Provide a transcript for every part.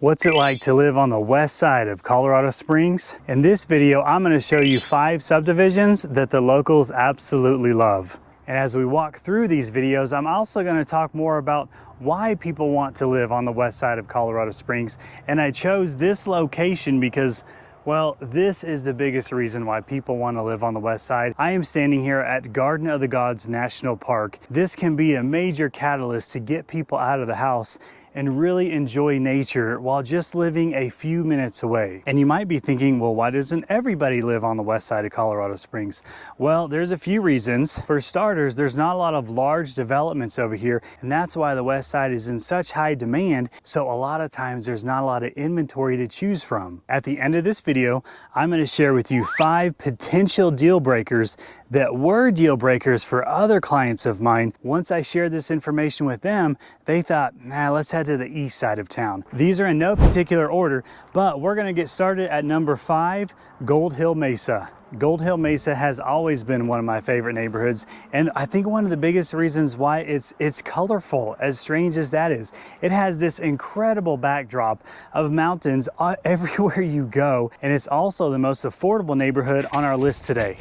What's it like to live on the west side of Colorado Springs? In this video, I'm going to show you 5 subdivisions that the locals absolutely love. And as we walk through these videos, I'm also going to talk more about why people want to live on the west side of Colorado Springs. And I chose this location because, well, this is the biggest reason why people want to live on the west side. I am standing here at Garden of the Gods National Park. This can be a major catalyst to get people out of the house and really enjoy nature while just living a few minutes away. And you might be thinking, well, why doesn't everybody live on the west side of Colorado Springs? Well, there's a few reasons. For starters, there's not a lot of large developments over here, and that's why the west side is in such high demand. So a lot of times there's not a lot of inventory to choose from. At the end of this video, I'm going to share with you 5 potential deal breakers that were deal breakers for other clients of mine. Once I shared this information with them, they thought, nah, let's head to the east side of town. These are in no particular order, but we're gonna get started at number 5, Gold Hill Mesa. Gold Hill Mesa has always been one of my favorite neighborhoods, and I think one of the biggest reasons why it's colorful, as strange as that is. It has this incredible backdrop of mountains everywhere you go, and it's also the most affordable neighborhood on our list today.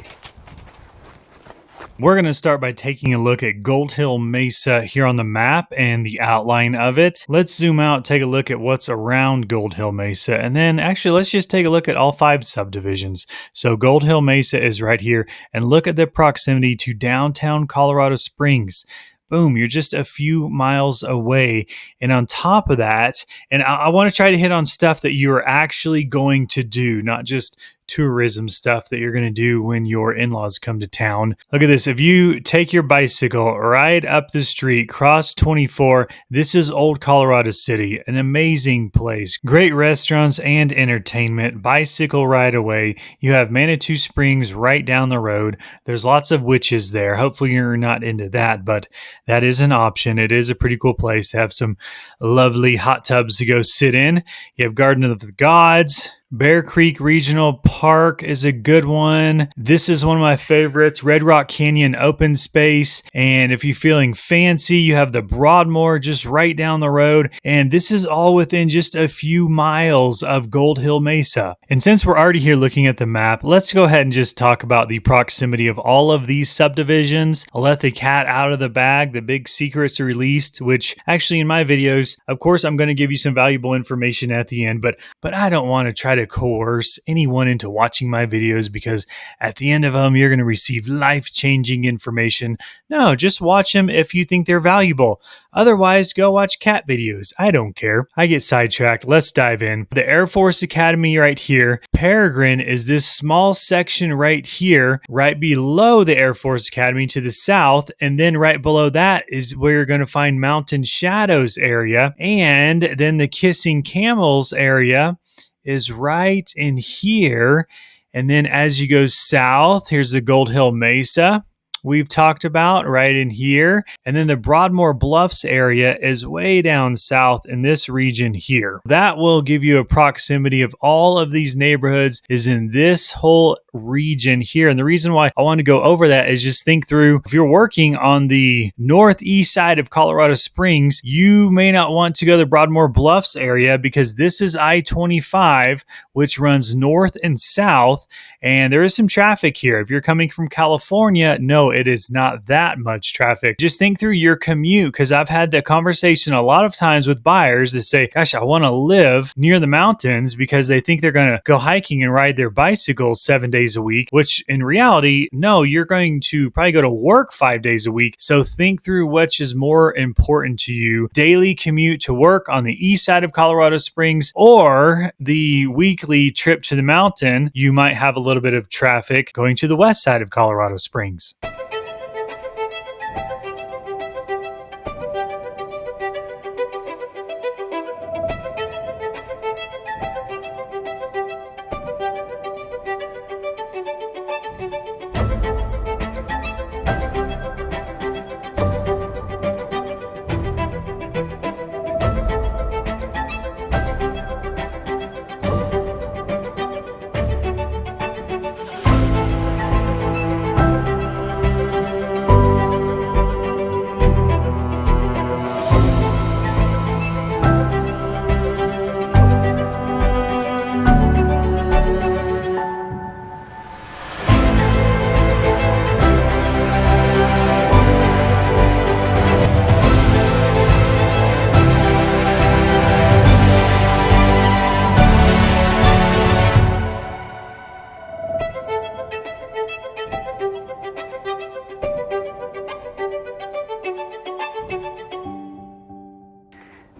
We're going to start by taking a look at Gold Hill Mesa here on the map and the outline of it. Let's zoom out, take a look at what's around Gold Hill Mesa, and then actually let's just take a look at all 5 subdivisions. So Gold Hill Mesa is right here, and look at the proximity to downtown Colorado Springs. Boom, you're just a few miles away. And on top of that, and I want to try to hit on stuff that you're actually going to do, not just tourism stuff that you're going to do when your in-laws come to town. Look at this. If you take your bicycle right up the street, cross 24, this is Old Colorado City, an amazing place. Great restaurants and entertainment, bicycle ride away. You have Manitou Springs right down the road. There's lots of witches there. Hopefully you're not into that, but that is an option. It is a pretty cool place to have some lovely hot tubs to go sit in. You have Garden of the Gods. Bear Creek Regional Park is a good one. This is one of my favorites, Red Rock Canyon Open Space. And if you're feeling fancy, you have the Broadmoor just right down the road. And this is all within just a few miles of Gold Hill Mesa. And since we're already here looking at the map, let's go ahead and just talk about the proximity of all of these subdivisions. I'll let the cat out of the bag. The big secrets are released, which actually in my videos, of course, I'm going to give you some valuable information at the end, but I don't want to try to coerce anyone into watching my videos, because at the end of them you're going to receive life-changing information. No, just watch them if you think they're valuable. Otherwise, go watch cat videos. I don't care. I get sidetracked. Let's dive in. The Air Force Academy right here. Peregrine is this small section right here, right below the Air Force Academy to the south, and then right below that is where you're going to find Mountain Shadows area, and then the Kissing Camels area is right in here. And then as you go south, here's the Gold Hill Mesa we've talked about right in here. And then the Broadmoor Bluffs area is way down south in this region here. That will give you a proximity of all of these neighborhoods is in this whole region here. And the reason why I want to go over that is just think through, if you're working on the northeast side of Colorado Springs, you may not want to go to the Broadmoor Bluffs area because this is I-25, which runs north and south. And there is some traffic here. If you're coming from California, no, it is not that much traffic. Just think through your commute, because I've had that conversation a lot of times with buyers that say, gosh, I want to live near the mountains because they think they're going to go hiking and ride their bicycles 7 days a week, which in reality, no, you're going to probably go to work 5 days a week. So think through which is more important to you. Daily commute to work on the east side of Colorado Springs, or the weekly trip to the mountain. You might have a little bit of traffic going to the west side of Colorado Springs.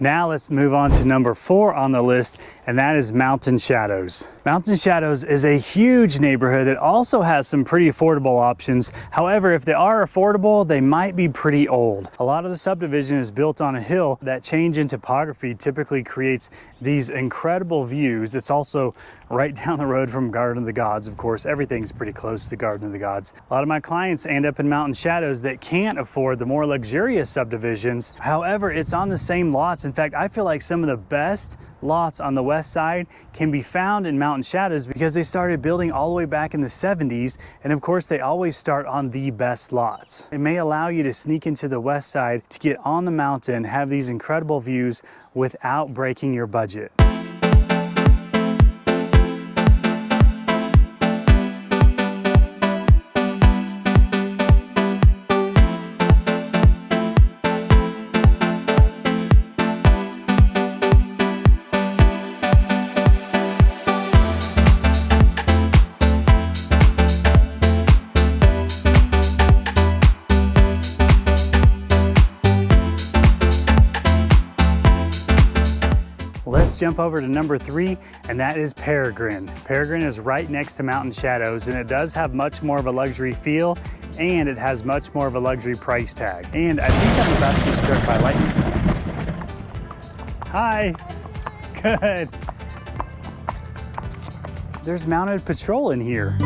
Now let's move on to number 4 on the list, and that is Mountain Shadows. Mountain Shadows is a huge neighborhood that also has some pretty affordable options. However, if they are affordable, they might be pretty old. A lot of the subdivision is built on a hill. That change in topography typically creates these incredible views. It's also right down the road from Garden of the Gods. Of course, everything's pretty close to Garden of the Gods. A lot of my clients end up in Mountain Shadows that can't afford the more luxurious subdivisions. However, it's on the same lots. In fact, I feel like some of the best lots on the west side can be found in Mountain Shadows because they started building all the way back in the 70s, and of course they always start on the best lots. It may allow you to sneak into the west side to get on the mountain, have these incredible views without breaking your budget. Let's jump over to number 3, and that is Peregrine. Peregrine is right next to Mountain Shadows, and it does have much more of a luxury feel, and it has much more of a luxury price tag. And I think I'm about to be struck by lightning. Hi, good. There's mounted patrol in here.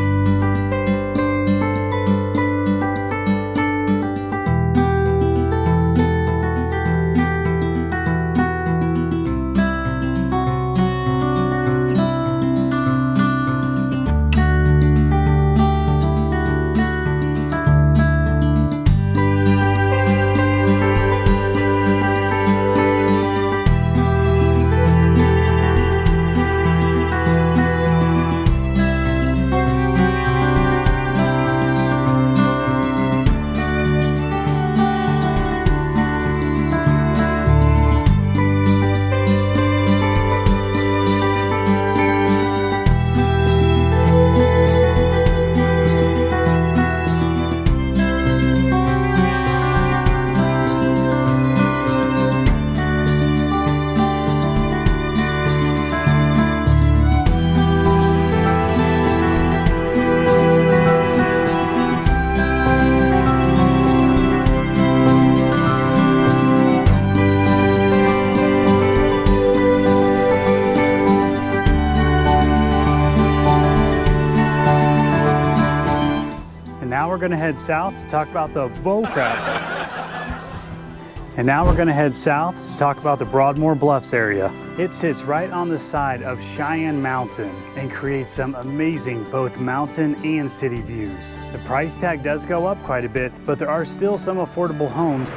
Now we're gonna head south to talk about the And now we're gonna head south to talk about the Broadmoor Bluffs area. It sits right on the side of Cheyenne Mountain and creates some amazing both mountain and city views. The price tag does go up quite a bit, but there are still some affordable homes.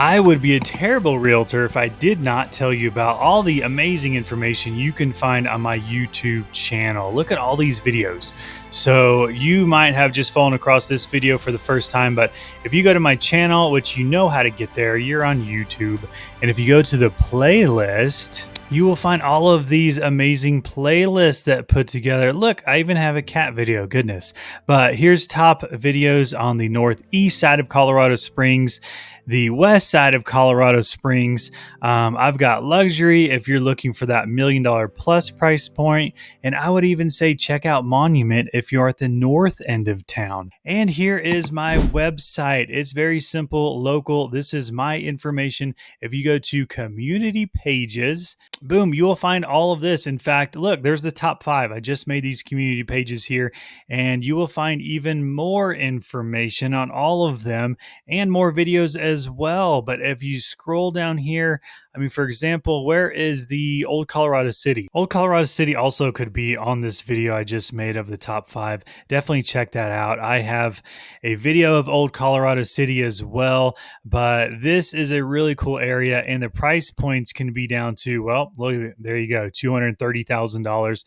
I would be a terrible realtor if I did not tell you about all the amazing information you can find on my YouTube channel. Look at all these videos. So you might have just fallen across this video for the first time, but if you go to my channel, which you know how to get there, you're on YouTube. And if you go to the playlist, you will find all of these amazing playlists that put together. Look, I even have a cat video, goodness. But here's top videos on the northeast side of Colorado Springs, the west side of Colorado Springs. I've got luxury if you're looking for that $1 million plus price point. And I would even say check out Monument if you're at the north end of town. And here is my website. It's very simple, local. This is my information. If you go to community pages, boom, you will find all of this. In fact, look, there's the top 5. I just made these community pages here, and you will find even more information on all of them and more videos as well. But if you scroll down here, I mean, for example, where is the Old Colorado City? Old Colorado City also could be on this video I just made of the top 5. Definitely check that out. I have a video of Old Colorado City as well, but this is a really cool area, and the price points can be down to, well, look, there you go, $230,000.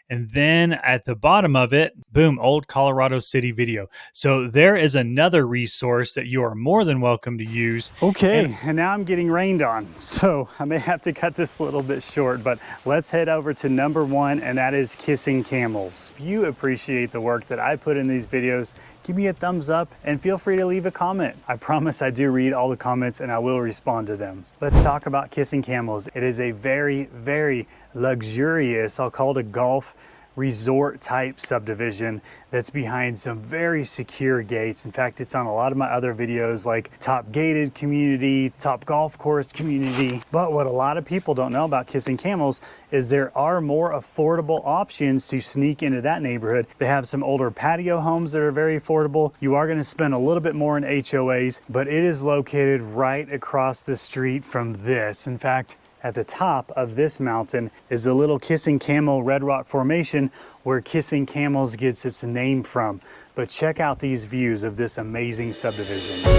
And then at the bottom of it, boom, Old Colorado City video. So there is another resource that you are more than welcome to use. Okay, and now I'm getting rained on, so I may have to cut this a little bit short, but let's head over to number 1, and that is Kissing Camels. If you appreciate the work that I put in these videos, give me a thumbs up and feel free to leave a comment. I promise I do read all the comments and I will respond to them. Let's talk about Kissing Camels. It is a very, very luxurious, I'll call it a golf resort type subdivision that's behind some very secure gates. In fact, it's on a lot of my other videos like top gated community, top golf course community. But what a lot of people don't know about Kissing Camels is there are more affordable options to sneak into that neighborhood. They have some older patio homes that are very affordable. You are going to spend a little bit more in HOAs, but it is located right across the street from this. In fact, at the top of this mountain is the little Kissing Camel Red Rock Formation where Kissing Camels gets its name from. But check out these views of this amazing subdivision.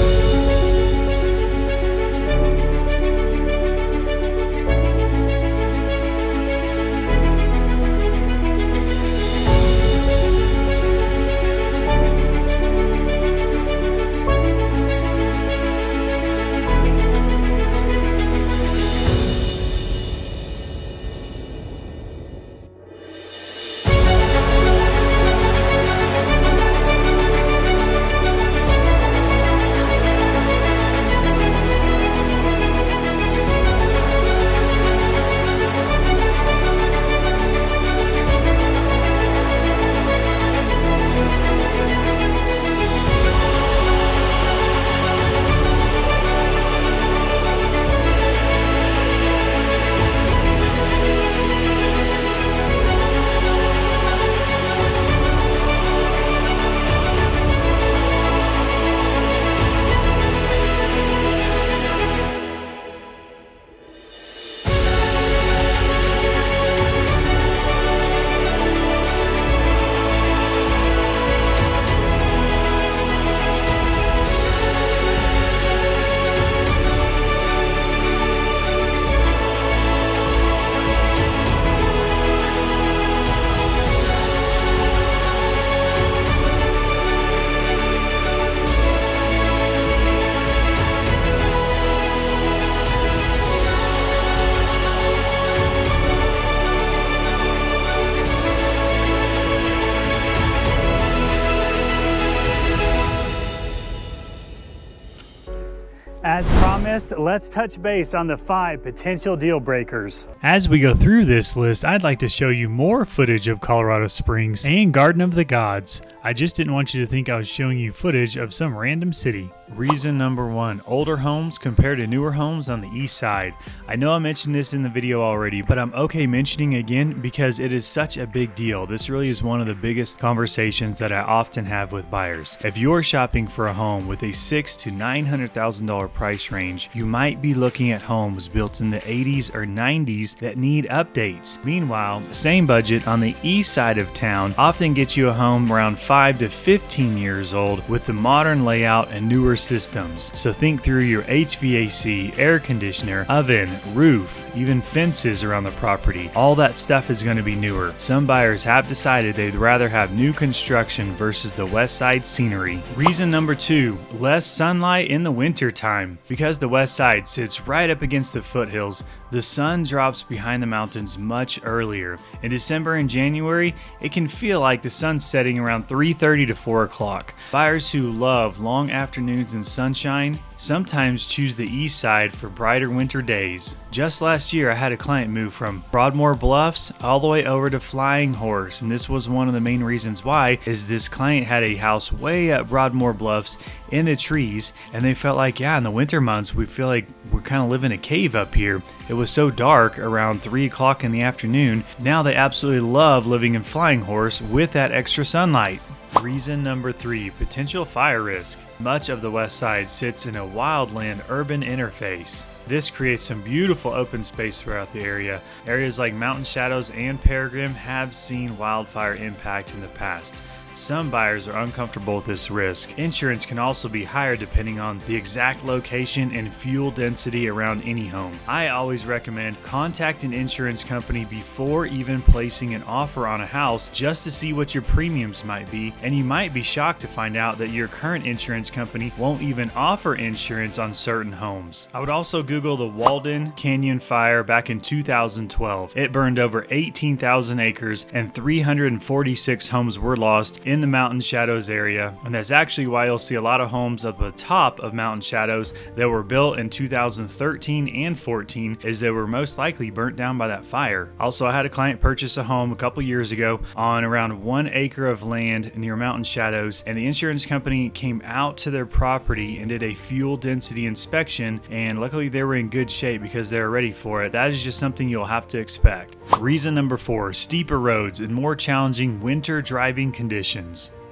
As promised, let's touch base on the 5 potential deal breakers. As we go through this list, I'd like to show you more footage of Colorado Springs and Garden of the Gods. I just didn't want you to think I was showing you footage of some random city. Reason number 1, older homes compared to newer homes on the east side. I know I mentioned this in the video already, but I'm okay mentioning again because it is such a big deal. This really is one of the biggest conversations that I often have with buyers. If you're shopping for a home with a $600,000 to $900,000 price range, you might be looking at homes built in the 80s or 90s that need updates. Meanwhile, the same budget on the east side of town often gets you a home around $5 5 to 15 years old with the modern layout and newer systems. So think through your HVAC, air conditioner, oven, roof, even fences around the property. All that stuff is going to be newer. Some buyers have decided they'd rather have new construction versus the west side scenery. Reason number 2, less sunlight in the winter time. Because the west side sits right up against the foothills, the sun drops behind the mountains much earlier. In December and January, it can feel like the sun's setting around 3:30 to 4 o'clock. Buyers who love long afternoons and sunshine sometimes choose the east side for brighter winter days. Just last year, I had a client move from Broadmoor Bluffs all the way over to Flying Horse, and this was one of the main reasons why, is this client had a house way up Broadmoor Bluffs in the trees, and they felt like, yeah, in the winter months, we feel like we're kind of living in a cave up here. It was so dark around 3 o'clock in the afternoon. Now they absolutely love living in Flying Horse with that extra sunlight. Reason number 3, potential fire risk. Much of the west side sits in a wildland urban interface. This creates some beautiful open space throughout the area. Areas like Mountain Shadows and Peregrine have seen wildfire impact in the past. Some buyers are uncomfortable with this risk. Insurance can also be higher depending on the exact location and fuel density around any home. I always recommend contacting an insurance company before even placing an offer on a house just to see what your premiums might be, and you might be shocked to find out that your current insurance company won't even offer insurance on certain homes. I would also Google the Walden Canyon fire back in 2012. It burned over 18,000 acres and 346 homes were lost in the Mountain Shadows area, and that's actually why you'll see a lot of homes at the top of Mountain Shadows that were built in 2013 and 14, as they were most likely burnt down by that fire. Also, I had a client purchase a home a couple years ago on around 1 acre of land near Mountain Shadows, and the insurance company came out to their property and did a fuel density inspection, and luckily they were in good shape because they were ready for it. That is just something you'll have to expect. Reason number 4, steeper roads and more challenging winter driving conditions.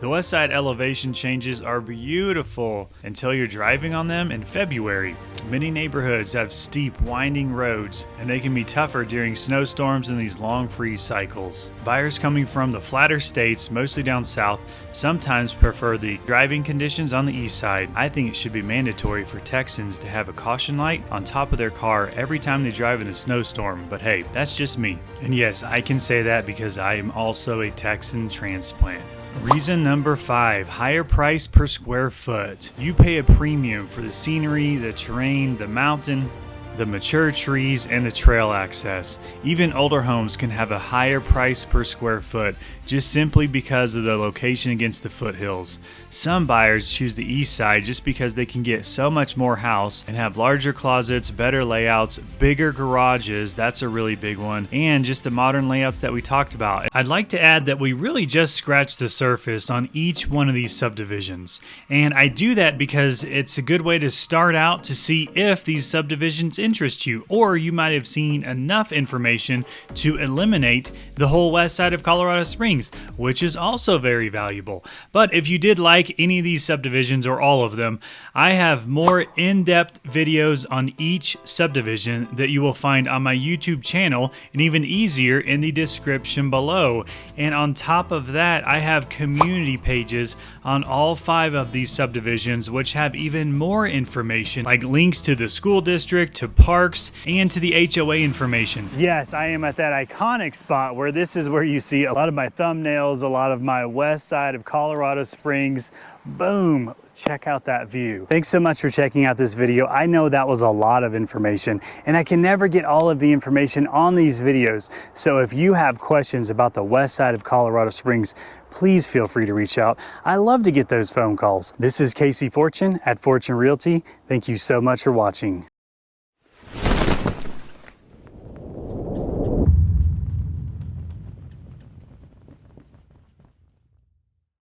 The west side elevation changes are beautiful until you're driving on them in February. Many neighborhoods have steep, winding roads, and they can be tougher during snowstorms and these long freeze cycles. Buyers coming from the flatter states, mostly down south, sometimes prefer the driving conditions on the east side. I think it should be mandatory for Texans to have a caution light on top of their car every time they drive in a snowstorm, but hey, that's just me. And yes, I can say that because I am also a Texan transplant. Reason number 5, higher price per square foot. You pay a premium for the scenery, the terrain, the mountain, the mature trees, and the trail access. Even older homes can have a higher price per square foot just simply because of the location against the foothills. Some buyers choose the east side just because they can get so much more house and have larger closets, better layouts, bigger garages, that's a really big one, and just the modern layouts that we talked about. I'd like to add that we really just scratched the surface on each one of these subdivisions, and I do that because it's a good way to start out to see if these subdivisions interest you, or you might have seen enough information to eliminate the whole west side of Colorado Springs, which is also very valuable. But if you did like any of these subdivisions or all of them, I have more in-depth videos on each subdivision that you will find on my YouTube channel, and even easier in the description below. And on top of that, I have community pages on all 5 of these subdivisions, which have even more information, like links to the school district, to parks, and to the HOA information. Yes, I am at that iconic spot where this is where you see a lot of my thumbnails, a lot of my west side of Colorado Springs. Boom, check out that view. Thanks so much for checking out this video. I know that was a lot of information, and I can never get all of the information on these videos. So if you have questions about the west side of Colorado Springs, please feel free to reach out. I love to get those phone calls. This is Casey Fortune at Fortune Realty. Thank you so much for watching.